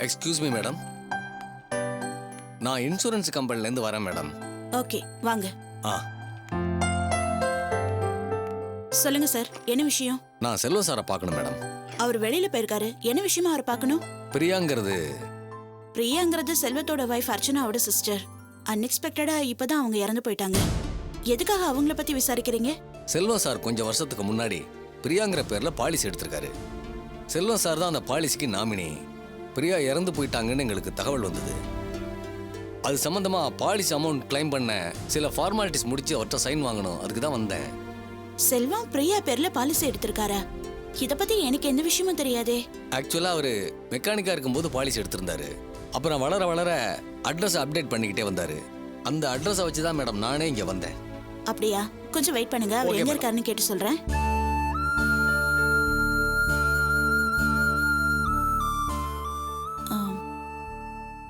Excuse me madam, நான் insurance கம்பெனிலேருந்து வரேன் மேடம். ஓகே வாங்க. ஆ, சொல்லுங்க சார், என்ன விஷயம்? நான் செல்வ சாரை பார்க்கணும் மேடம். அவர் வெளியில போயிருக்காரு. என்ன விஷயமா அவரை பார்க்கணும்? பிரியாங்கிறது பிரியாங்கிறது செல்வத்தோட வைஃப் அர்ச்சனாவோட சிஸ்டர். அன்எக்ஸ்பெக்டடா இப்பதான் அவங்க இறந்து போயிட்டாங்க. எதுக்காக அவங்கள பத்தி விசாரிக்கிறீங்க? செல்வம் சார் கொஞ்சம் வருஷத்துக்கு முன்னாடி பிரியாங்கிற பேர்ல பாலிசி எடுத்திருக்காரு. செல்வம் சார் தான் அந்த பாலிசிக்கு நாமினி. பிரியா இறந்து போயிட்டாங்கன்னு எங்களுக்கு தகவல் வந்தது. அது சம்பந்தமா பாலிசி அமௌண்ட் கிளைம் பண்ண சில ஃபார்மாலிட்டிஸ் முடிச்சு அவர்கிட்ட சைன் வாங்கணும், அதுக்கு தான் வந்தேன். செல்வம் பிரியா பேர்ல பாலிசி எடுத்திருக்காரா? இத பத்தி எனக்கு எந்த விஷயமும் தெரியாதே. ஆக்சுவலா அவரு மெக்கானிக்கா இருக்கும்போது பாலிசி எடுத்திருந்தாரு. அப்புறம் வளர வளர அட்ரஸ் அப்டேட் பண்ணிக்கிட்டே வந்தாரு. அந்த அட்ரஸை வச்சு தான் மேடம் நானே இங்க வந்தேன். அப்படியா? கொஞ்சம் வெயிட் பண்ணுங்க, அவர் Okay, எங்க madam. இருக்காருன்னு கேட்டு சொல்றேன்.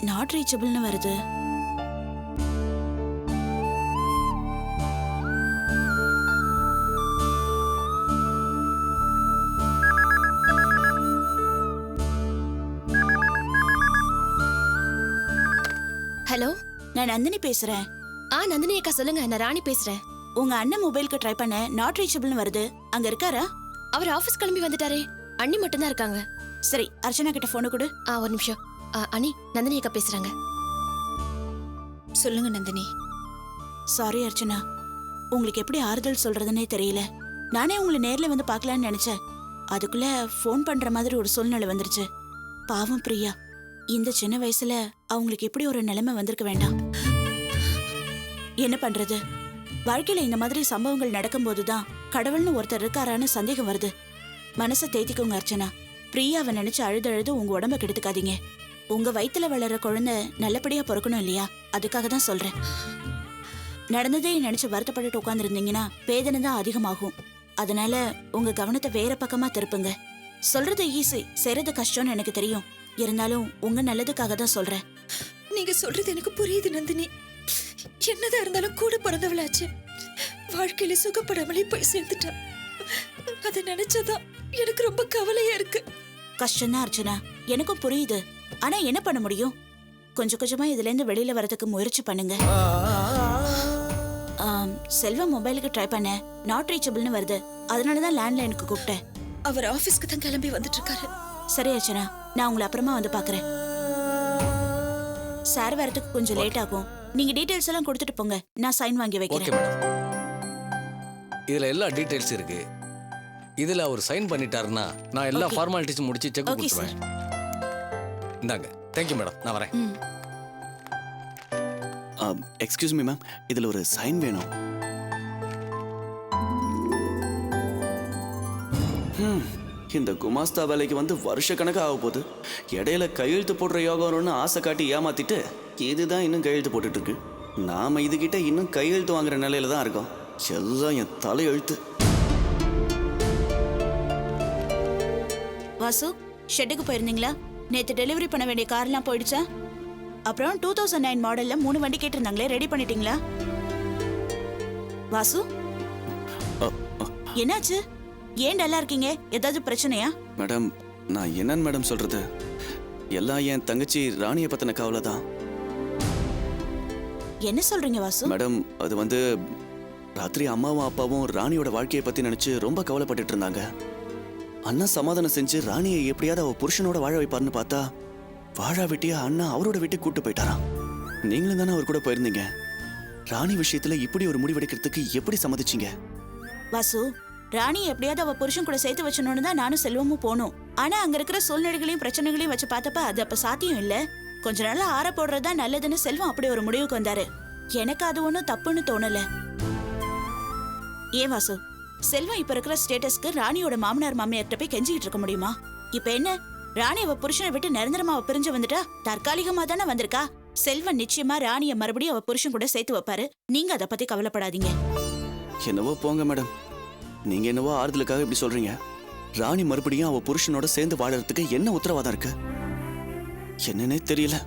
நாட் ரீச்சபிள்னு வருது. ஹலோ, நான் நந்தினி பேசுறேன். நந்தினி அக்கா சொல்லுங்க. நான் ராணி பேசுறேன். உங்க அண்ணன் மொபைலுக்கு ட்ரை பண்ண நாட் ரீச்சபிள்னு வருது. அங்க இருக்காரா? அவர் ஆபீஸ் கிளம்பி வந்துட்டாரே. அண்ணி மட்டும் தான் இருக்காங்க. சரி, அர்ச்சனா கிட்ட போன் கொடு. ஒரு நிமிஷம். அண்ணி, நந்தினி அக்கா பேசுறாங்க. சொல்லுங்க நந்தினி. சாரி அர்ச்சனா, உங்களுக்கு எப்படி ஆறுதல் சொல்றதுன்னே தெரியல. நானே உங்களை நேர்ல வந்து பார்க்கலான்னு நினைச்சேன். அதுக்குள்ள ஃபோன் பண்ற மாதிரி ஒரு சூழ்நிலை வந்துருச்சு. பாவம் பிரியா, இந்த சின்ன வயசுல அவங்களுக்கு எப்படி ஒரு நிலைமை வந்திருக்க வேண்டாம். என்ன பண்றது? வாழ்க்கையில இந்த மாதிரி சம்பவங்கள் நடக்கும்போதுதான் கடவுள்னு ஒருத்தர் இருக்காரான்னு சந்தேகம் வருது. மனசை தேத்திக்கோங்க அர்ச்சனா. பிரியாவை நினைச்சு அழுது அழுது உங்க உடம்ப கெடுத்துக்காதீங்க. உங்க வயித்துல வளர்ற குழந்தை நல்லபடியா பிறக்கணும் இல்லையா? அதுக்காக தான் சொல்றேன். நடந்ததே நினைச்சு வருத்தப்பட்டுட்டு உட்கார்ந்துருந்தீங்கன்னா வேதனை தான் அதிகமாகும். அதனால உங்க கவனத்தை வேற பக்கமா திருப்புங்க. சொல்றது ஈஸி, செய்யறது கஷ்டம்னு எனக்கு தெரியும். இருந்தாலும் உங்க நல்லதுக்காக தான் சொல்றேன். நீங்க சொல்றது எனக்கு புரியுது நந்தினி. என்னதான் இருந்தாலும் கூட பிறந்தவளாச்சு. வாழ்க்கையில சுகப்படாமலே போய் சேர்ந்துட்டா. அதை நினைச்சதான் எனக்கு ரொம்ப கவலையா இருக்கு. கஷ்டம்தான் அர்ச்சனா, எனக்கும் புரியுது. ஆனா என்ன பண்ண முடியும்? கொஞ்சம் கொஞ்சமா இதுல இருந்து வெளியில வரதுக்கு முயற்சி பண்ணுங்க. செல்வம் மொபைலுக்கு ட்ரை பண்ண நாட் ரீச்சபிள்னு வருது. அதனாலதான் லேண்ட்லைனுக்கு கூப்பிட்டேன். அவர் ஆபீஸ்க்கு தான் கிளம்பி வந்துட்டு இருக்காரு. சரி அர்ச்சனா, நான் உங்களை அப்புறமா வந்து பாக்குறேன். சார் வரதுக்கு கொஞ்சம் லேட் ஆகும். நீங்க டீடைல்ஸ் எல்லாம் கொடுத்துட்டு போங்க, நான் சைன் வாங்கி ஓகே வைக்கிறேன். மேடம். இதுல எல்லா டீடைல்ஸ் இருக்கு. இதுல அவர் சைன் பண்ணிட்டாருன்னா நான் எல்லா Okay. ஃபார்மாலிட்டிஸும் முடிச்சு செக் ஓகே சார். கொடுத்துருவேன். இந்தாங்க. தேங்க்யூ மேடம், நான் வரேன். எக்ஸ்கியூஸ் மீ மேம், இதில் ஒரு சைன் வேணும். இந்த குமாஸ்தா வேலைக்கு வந்து வருஷக்கணக்காக ஆக போகுது. இடையில கையெழுத்து போடுற யோகம்னு ஆசை காட்டி ஏமாத்திட்டு இதுதான் இன்னும் கையெழுத்து போட்டுட்டு இருக்கு. நாம இதுகிட்ட இன்னும் கையெழுத்து வாங்குற நிலையில தான் இருக்கோம். எல்லாம் என் தலையெழுத்து. வாசு, ஷெட்டுக்கு போயிருந்தீங்களா? நேத்து டெலிவரி பண்ண வேண்டிய கார்லாம் போயிடுச்சா? அப்புறம் 2009 மாடல்ல 3 வண்டி கேட்டிருந்தாங்களே, ரெடி பண்ணிட்டீங்களா? வாசு, என்னாச்சு? ஏன் டல்லா இருக்கீங்க? ஏதாவது பிரச்சனையா? மேடம், நான் என்னன்னு மேடம் சொல்றது? எல்லாம் என் தங்கச்சி ராணியை பத்தின கவலை தான். என்ன சொல்றீங்க வாசு? மேடம், அது வந்து ராத்திரி அம்மாவும் அப்பாவும் ராணியோட வாழ்க்கையை பத்தி நினைச்சு ரொம்ப கவலைப்பட்டுட்டு இருந்தாங்க. அண்ணா சமாதானம் செஞ்சு ராணியை எப்படியாவது அவ புருஷனோட வாழ வைப்பாருன்னு பார்த்தா வாழா வெட்டியா அண்ணா அவரோட வீட்டுக்கு கூட்டு போயிட்டாராம். நீங்களும் தானே அவர் கூட போயிருந்தீங்க. ராணி விஷயத்துல இப்படி ஒரு முடிவெடுக்கிறதுக்கு எப்படி சம்மதிச்சீங்க? வாசு, ராணி எப்படியாவது அவ புருஷன் கூட சேர்த்து வச்சணும்னு தான் நானும் செல்வமும் போனோம். ஆனா அங்க இருக்கிற சூழ்நிலைகளையும் பிரச்சனைகளையும் வச்சு பார்த்தப்ப அது அப்ப சாத்தியம் இல்ல. கொஞ்ச நாளா ஆற போடுறதா நல்லதுன்னு செல்வம் அப்படி ஒரு முடிவுக்கு வந்தாரு. எனக்கு அது ஒண்ணும் தப்புன்னு தோணல. ஏன் வாசு, செல்வம் இப்ப இருக்கிற ஸ்டேட்டஸ்க்கு ராணியோட மாமனார் மாமியார்ட்ட போய் கெஞ்சிட்டு இருக்க முடியுமா? இப்ப என்ன, ராணி அவ புருஷனை விட்டு நிரந்தரமா அவ பிரிஞ்சு வந்துட்டா? தற்காலிகமா தானே வந்திருக்கா. செல்வம் நிச்சயமா ராணிய மறுபடியும் அவ புருஷன் கூட சேர்த்து வைப்பாரு. நீங்க அதை பத்தி கவலைப்படாதீங்க. என்னவோ போங்க மேடம், நீங்க என்னவோ ஆறுதலுக்காக இப்படி சொல்றீங்க. ராணி மறுபடியும் அவ புருஷனோட சேர்ந்து வாழறதுக்கு என்ன உத்தரவாதம் இருக்கு? என்னன்னே தெரியல.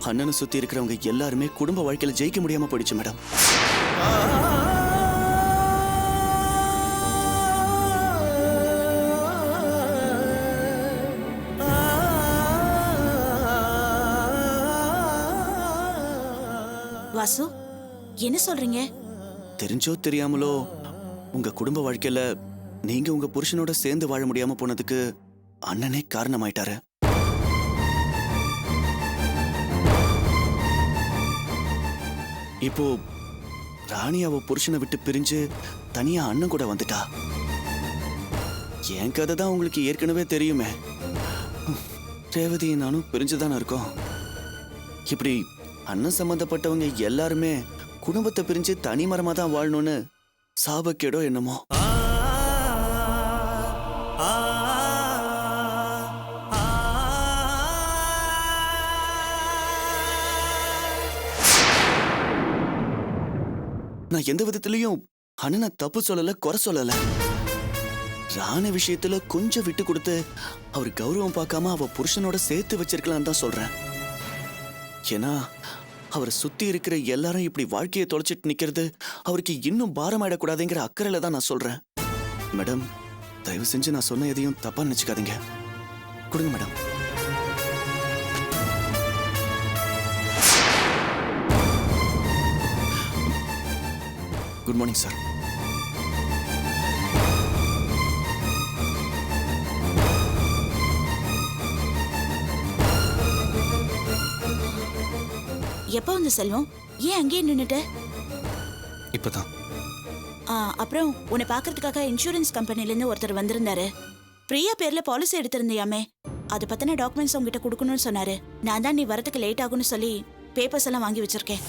அண்ணனை சுத்தி இருக்கிறவங்க எல்லாருமே குடும்ப வாழ்க்கையில ஜெயிக்க முடியாம போயிடுச்சு மேடம். வாசு என்ன சொல்றீங்க? தெரிஞ்சோ தெரியாமலோ உங்க குடும்ப வாழ்க்கையில நீங்க உங்க புருஷனோட சேர்ந்து வாழ முடியாம போனதுக்கு அண்ணனே காரணமாயிட்டாரு. இப்போ ராணி அவ புருஷனை விட்டு பிரிஞ்சு தனியா அண்ணன் கூட வந்துட்டா. என் கதை தான் உங்களுக்கு ஏற்கனவே தெரியுமே. ரேவதி நானும் பிரிஞ்சுதானே இருக்கோம். இப்படி அண்ணன் சம்பந்தப்பட்டவங்க எல்லாருமே குடும்பத்தை பிரிஞ்சு தனிமரமா தான் வாழணும்னு சாபக்கேடோ என்னமோ. நான் எந்த விதத்திலையும் அண்ணனை தப்பு சொல்லல, குறை சொல்லல. ராணி விஷயத்துல கொஞ்சம் விட்டு கொடுத்து அவர் கௌரவம் பார்க்காம அவ புருஷனோட சேர்த்து வச்சிருக்கலான்னு தான் சொல்றேன். ஏன்னா அவரை சுத்தி இருக்கிற எல்லாரும் இப்படி வாழ்க்கையை தொலைச்சிட்டு நிக்கிறது அவருக்கு இன்னும் பாரமாயிடக்கூடாதுங்கிற அக்கறையில தான் நான் சொல்றேன். மேடம், தயவு செஞ்சு நான் சொன்ன எதையும் தப்பா நினைச்சுக்காதீங்க. கொடுங்க மேடம். Good morning sir. எப்போ வந்து செல்வம்? ஏன் அங்கேயே நின்னுட்ட? இப்பதான். அப்புறம் உன்னை பாக்குறதுக்காக இன்சூரன்ஸ் கம்பெனில இருந்து ஒருத்தர் வந்திருந்தாரு. பிரியா பேர்ல பாலிசி எடுத்திருந்தியாமே, அது பத்தின டாக்குமெண்ட்ஸ் உங்ககிட்ட கொடுக்கணும்னு சொன்னாரு. நான் தான் நீ வரதுக்கு லேட் ஆகும்னு சொல்லி பேப்பர்ஸ் எல்லாம் வாங்கி வச்சிருக்கேன்.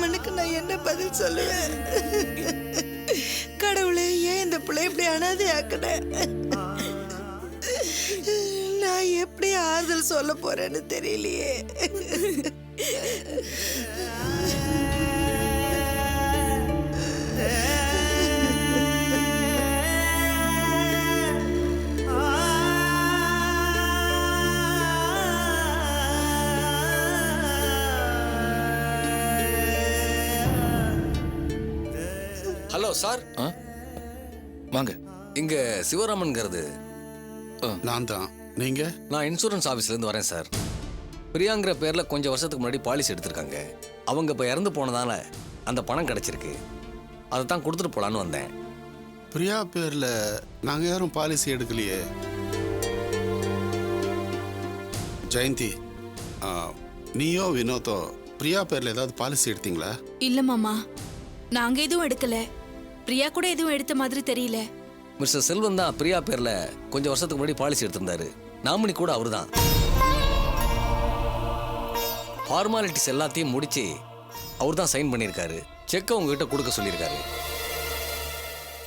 மண்ணுக்கு நான் என்ன பதில் சொல்லுவேன்? கடவுளே, ஏன் இந்த பிள்ளை இப்படி அனாதை ஆக்குன? நான் எப்படி ஆறுதல் சொல்ல போறேன்னு தெரியலையே. Hello sir. வாங்க. இங்க சிவராமன்கிறது நான் தான். நீங்க? நான் இன்சூரன்ஸ் ஆஃபீஸ்ல இருந்து வரேன் சார். பிரியாங்கிற பேர்ல கொஞ்சம் வருஷத்துக்கு முன்னாடி பாலிசி எடுத்திருக்காங்க. அவங்க இப்ப இறந்து போனதால அந்த பணம் கிடைச்சிருக்கு. அதை தான் கொடுத்துட்டு போலான்னு வந்தேன். பிரியா பேர்ல நாங்க யாரும் பாலிசி எடுக்கலையே. ஜெயந்தி, நீயோ வினோதோ பிரியா பேர்ல ஏதாவது பாலிசி எடுத்தீங்களா? இல்ல மாமா, நாங்க எதுவும் எடுக்கல. பிரியா கூட எதுவும் எடுத்த மாதிரி தெரியல. மிஸ்டர் செல்வன் தான் பிரியா பேர்ல கொஞ்சம் வருஷத்துக்கு முன்னாடி பாலிசி எடுத்திருந்தாரு. நாமினி கூட அவரு தான். ஃபார்மாலிட்டிஸ் எல்லாத்தையும் முடிச்சு அவர் தான் சைன் பண்ணியிருக்காரு. செக்கை உங்ககிட்ட கொடுக்க சொல்லியிருக்காரு.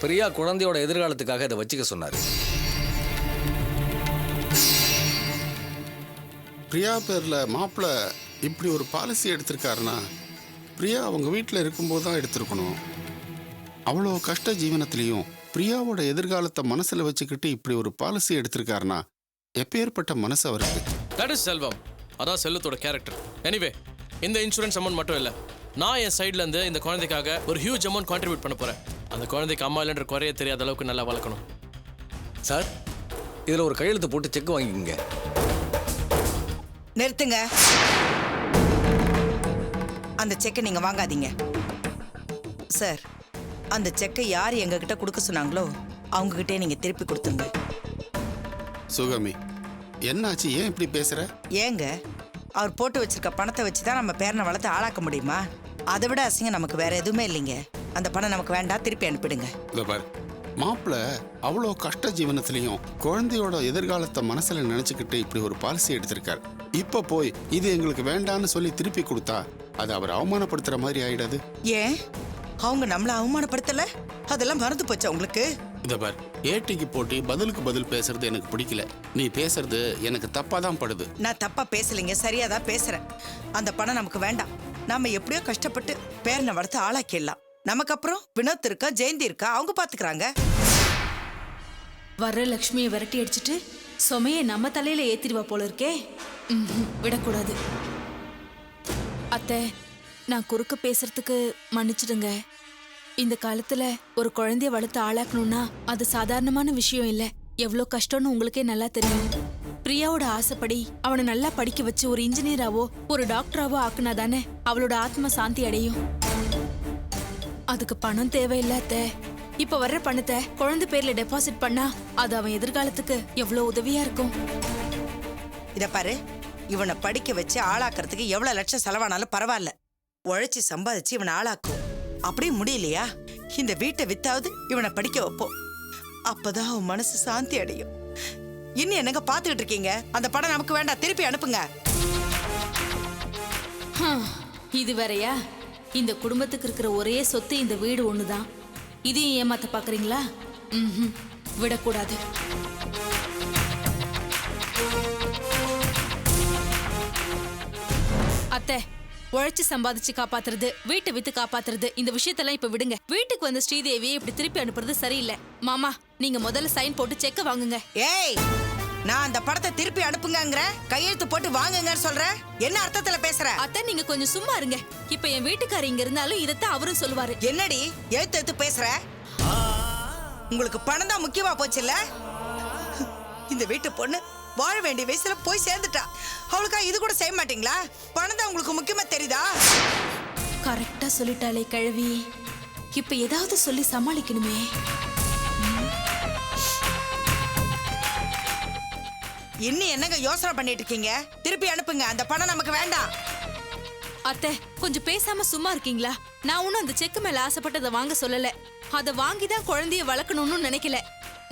பிரியா குழந்தையோட எதிர்காலத்துக்காக இதை வச்சுக்க சொன்னாரு. பிரியா பேர்ல மாப்பிள்ள இப்படி ஒரு பாலிசி எடுத்திருக்காருன்னா பிரியா அவங்க வீட்டில் இருக்கும்போது தான் எடுத்திருக்கணும். அவ்வளோ கஷ்ட ஜீவனத்திலையும் பிரியாவோட எதிர்காலத்தை மனசுல வச்சுக்கிட்டு இப்படி ஒரு பாலிசி எடுத்திருக்காருன்னா எப்பேற்பட்ட மனசு அவருக்கு. தட் இஸ் செல்வம். அதான் செல்வத்தோட கேரக்டர். எனிவே, இந்த இன்சூரன்ஸ் அமௌண்ட் மட்டும் இல்லை, நான் என் சைட்ல இருந்து இந்த குழந்தைக்காக ஒரு ஹியூஜ் அமௌண்ட் கான்ட்ரிபியூட் பண்ண போறேன். அந்த குழந்தைக்கு அம்மா இல்லைன்ற குறைய தெரியாத அளவுக்கு நல்லா வளர்க்கணும். சார், இதில் ஒரு கையெழுத்து போட்டு செக் வாங்கிக்கோங்க. நிறுத்துங்க. அந்த செக்கை நீங்க வாங்காதீங்க சார். அந்த செக்கை யார் எங்ககிட்ட கொடுக்க சொன்னாங்களோ அவங்க கிட்டே நீங்க திருப்பி கொடுத்துங்க. சுகமி, என்னாச்சு? ஏன் இப்படி பேசுற? ஏங்க, அவர் போட்டு வச்சிருக்க பணத்தை வச்சுதான் நம்ம பேரனை வளர்த்து ஆளாக்க முடியுமா? அதை விட அசிங்கம் நமக்கு வேற எதுவுமே இல்லைங்க. அந்த பணம் நமக்கு வேண்டாம், திருப்பி அனுப்பிடுங்க. இதோ பாரு, மாப்பிள்ள அவ்வளோ கஷ்ட ஜீவனத்திலையும் குழந்தையோட எதிர்காலத்தை மனசுல நினைச்சுக்கிட்டு இப்படி ஒரு பாலிசி எடுத்திருக்கார். இப்ப போய் இது எங்களுக்கு வேண்டான்னு சொல்லி திருப்பி கொடுத்தா அது அவர் அவமானப்படுத்துற மாதிரி ஆயிடாது? ஏன் அவங்க நம்மள அவமானப்படுத்தல? அதெல்லாம் மறந்து போச்சா உங்களுக்கு? இத பார், ஏட்டிக்கு போட்டி பதிலுக்கு பதில் பேசுறது எனக்கு பிடிக்கல. நீ பேசுறது எனக்கு தப்பா தான் படுது. நான் தப்பா பேசலைங்க, சரியா தான் பேசுறேன். அந்த பணம் நமக்கு வேண்டாம். நாம எப்படியோ கஷ்டப்பட்டு பேரனை வளர்த்து ஆளாக்கிடலாம். நமக்கு அப்புறம் வினோத் இருக்கா, ஜெயந்தி இருக்கா, அவங்க பாத்துக்கிறாங்க. வர்ற லக்ஷ்மியை விரட்டி அடிச்சிட்டு சுமையை நம்ம தலையில ஏத்திடுவா போல இருக்கே. விடக்கூடாது. அத்தை, நான் குறுக்க பேசுறதுக்கு மன்னிச்சிடுங்க. இந்த காலத்துல ஒரு குழந்தைய வளர்த்து ஆளாக்கணும்னா அது சாதாரணமான விஷயம் இல்ல. எவ்வளோ கஷ்டம்னு உங்களுக்கே நல்லா தெரியும். பிரியாவோட ஆசைப்படி அவனை நல்லா படிக்க வச்சு ஒரு இன்ஜினியராவோ ஒரு டாக்டராவோ ஆக்குனா தானே அவளோட ஆத்ம சாந்தி அடையும். அதுக்கு பணம் தேவையில்ல அத்தை. இப்ப வர்ற பணத்தை குழந்தை பேர்ல டெபாசிட் பண்ணா அது அவன் எதிர்காலத்துக்கு எவ்வளவு உதவியா இருக்கும். இத பாரு, இவனை படிக்க வச்சு ஆளாக்குறதுக்கு எவ்வளவு லட்சம் செலவானாலும் பரவாயில்ல. உழைச்சி சம்பாதிச்சு இவனை ஆளாக்கும். அப்படியே முடியலையா, இந்த வீட்டை வித்தாவது இவனை படிக்க வைப்போம். அப்பதான் அவன் மனசு சாந்தி அடையும். இன்னும் என்னங்க பாத்துக்கிட்டு இருக்கீங்க? அந்த படம் நமக்கு வேண்டாம், திருப்பி அனுப்புங்க. இது வேறயா? இந்த குடும்பத்துக்கு இருக்கிற ஒரே சொத்து இந்த வீடு ஒண்ணுதான். இதையும் ஏமாத்த பாக்குறீங்களா? விடக்கூடாது. அத்தை, உழைச்சு சம்பாதிச்சு காப்பாத்துறது, வீட்டை வித்து காப்பாத்துறது, இந்த விஷயத்தெல்லாம் இப்ப விடுங்க. வீட்டுக்கு வந்த ஸ்ரீதேவியை இப்படி திருப்பி அனுப்புறது சரியில்லை. மாமா, நீங்க முதல்ல சைன் போட்டு செக்க வாங்குங்க. ஏய், நான் அந்த படத்தை திருப்பி அனுப்புங்கங்கற, கையெழுத்து போட்டு வாங்குங்கன்னு சொல்றேன். என்ன அர்த்தத்துல பேசுற? அத்தை, நீங்க கொஞ்சம் சும்மா இருங்க. இப்ப என் வீட்டுக்காரர் இங்க இருந்தாலும் இதத்தான் அவரும் சொல்லுவாரு. என்னடி எழுத்து எழுத்து பேசுற? உங்களுக்கு பணம் தான் முக்கியமா போச்சுல்ல? இந்த வீட்டு பொண்ணு வாழ வேண்டிய வயசுல போய் சேர்ந்துட்டா. அவளுக்கா இது கூட செய்ய மாட்டீங்களா? பணம் தான் உங்களுக்கு முக்கியமா தெரியுதா? கரெக்டா சொல்லிட்டாளே கிழவி. இப்ப ஏதாவது சொல்லி சமாளிக்கணுமே. இன்னும் என்னங்க யோசனை பண்ணிட்டு இருக்கீங்க? திருப்பி அனுப்புங்க, அந்த பணம் நமக்கு வேண்டாம். அத்தை, கொஞ்சம் பேசாம சும்மா இருக்கீங்களா? நான் ஒன்னும் அந்த செக்கு மேல ஆசைப்பட்டதை வாங்க சொல்லல. அதை வாங்கிதான் குழந்தைய வளர்க்கணும்னு நினைக்கல.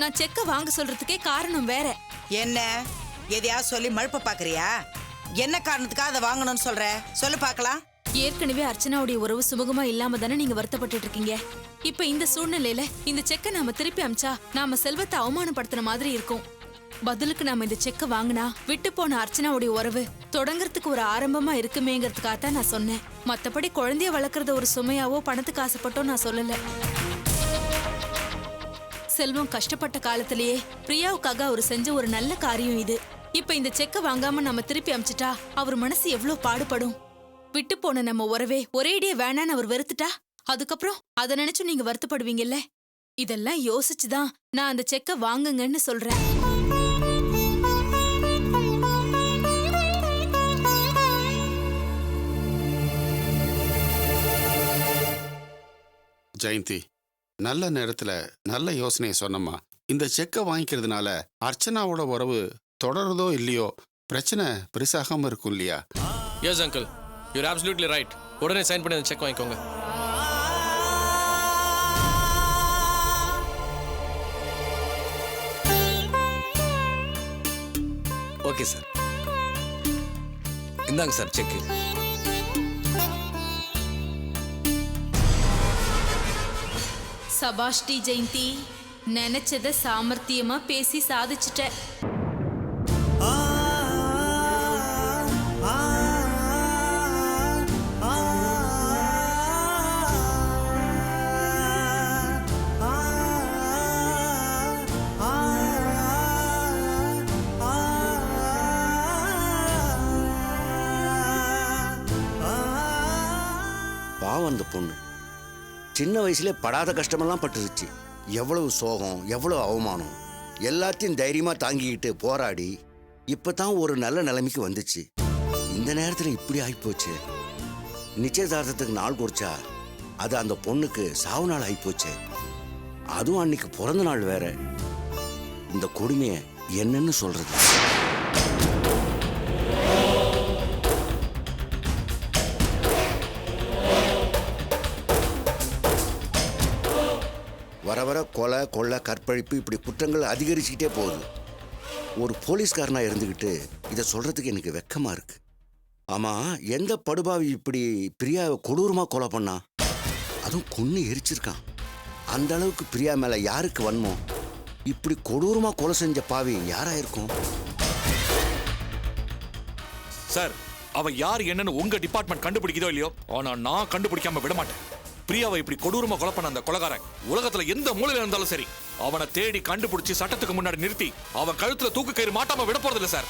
நான் செக்க வாங்க சொல்றதுக்கே காரணம் வேற. என்ன எதையாவது சொல்லி மழுப்ப பாக்குறியா? என்ன காரணத்துக்காக அதை வாங்கணும்னு சொல்ற? சொல்லு பாக்கலாம். ஏற்கனவே அர்ச்சனாவுடைய உறவு சுமூகமா இல்லாம தானே நீங்க வருத்தப்பட்டு இருக்கீங்க. இப்ப இந்த சூழ்நிலையில இந்த செக்கை நாம திருப்பி அமிச்சா நாம செல்வத்தை அவமானப்படுத்துற மாதிரி இருக்கும். பதிலுக்கு நாம இந்த செக்க வாங்கினா விட்டு போன அர்ச்சனாவுடைய உறவு தொடங்கறதுக்கு ஒரு ஆரம்பமா இருக்குமேங்கிறதுக்காகத்தான் நான் சொன்னேன். மத்தபடி குழந்தைய வளர்க்கறத ஒரு சுமையாவோ பணத்துக்கு ஆசைப்பட்டோ நான் சொல்லல. செல்வம் கஷ்டப்பட்ட காலத்திலேயே பிரியாவுக்காக அவர் செஞ்ச ஒரு நல்ல காரியம் இது. இப்ப இந்த செக்க வாங்காம நம்ம திருப்பி அமிச்சிட்டா அவர் மனசு எவ்வளவு பாடுபடும். விட்டு போன நம்ம உறவே ஒரேடியே வேணான்னு அவர் வெறுத்துட்டா அதுக்கப்புறம் அதை நினைச்சு நீங்க வருத்தப்படுவீங்கல்ல. இதெல்லாம் யோசிச்சுதான் நான் அந்த செக்க வாங்குங்கன்னு சொல்றேன். ஜெயந்தி, நல்ல நேரத்துல நல்ல யோசனையை சொன்னம்மா. இந்த செக்கை வாங்கிக்கிறதுனால அர்ச்சனாவோட உறவு தொடருதோ இல்லையோ பிரச்சனை பெருசாகாம இருக்கும் இல்லையா? Yes uncle, you're absolutely right. உடனே சைன் பண்ணி அந்த செக் வாங்கிக்கோங்க. ஓகே சார், இந்தாங்க சார் செக். சபாஷ்டி ஜெயந்தி, நினைச்சத சாமர்த்தியமா பேசி சாதிச்சுட்ட. பாவம் அந்த பொண்ணு சின்ன வயசுல படாத கஷ்டமெல்லாம் பட்டுருச்சு. எவ்வளவு சோகம், எவ்வளவு அவமானம், எல்லாத்தையும் தைரியமா தாங்கிக்கிட்டு போராடி இப்பதான் ஒரு நல்ல நிலைமைக்கு வந்துச்சு. இந்த நேரத்துல இப்படி ஆகிப்போச்சு. நிச்சயதார்த்தத்துக்கு நாள் குறிச்சா அது அந்த பொண்ணுக்கு சாவு நாள் ஆகிப்போச்சு. அதுவும் அன்னைக்கு பிறந்த நாள் வேற. இந்த கொடுமையை என்னன்னு சொல்றது? வர வர கொலை கொள்ளை கற்பழிப்பு இப்படி குற்றங்கள் அதிகரிச்சுக்கிட்டே போகுது. ஒரு போலீஸ்காரனா இருந்துக்கிட்டு இதை சொல்றதுக்கு எனக்கு வெக்கமா இருக்கு. ஆமா, எந்த படுபாவி இப்படி பிரியாவை கொடூரமா கொலை பண்ணா? அதுவும் கொன்னு எரிச்சிருக்கான். அந்த அளவுக்கு பிரியா மேல யாருக்கு வன்மோ? இப்படி கொடூரமா கொலை செஞ்ச பாவி யாரா இருக்கும்? சார், அவ யார் என்னன்னு உங்க டிபார்ட்மெண்ட் கண்டுபிடிக்குதோ இல்லையோ, ஆனா நான் கண்டுபிடிக்காம விட மாட்டேன். பிரியாவை இப்படி கொடூரமா கொலை பண்ண அந்த கொலைகாரன் உலகத்துல எந்த மூலையில இருந்தாலும் சரி, அவனை தேடி கண்டுபிடிச்சு சட்டத்துக்கு முன்னாடி நிறுத்தி அவன் கழுத்துல தூக்கு கயிறு மாட்டாம விட போறதில்ல சார்.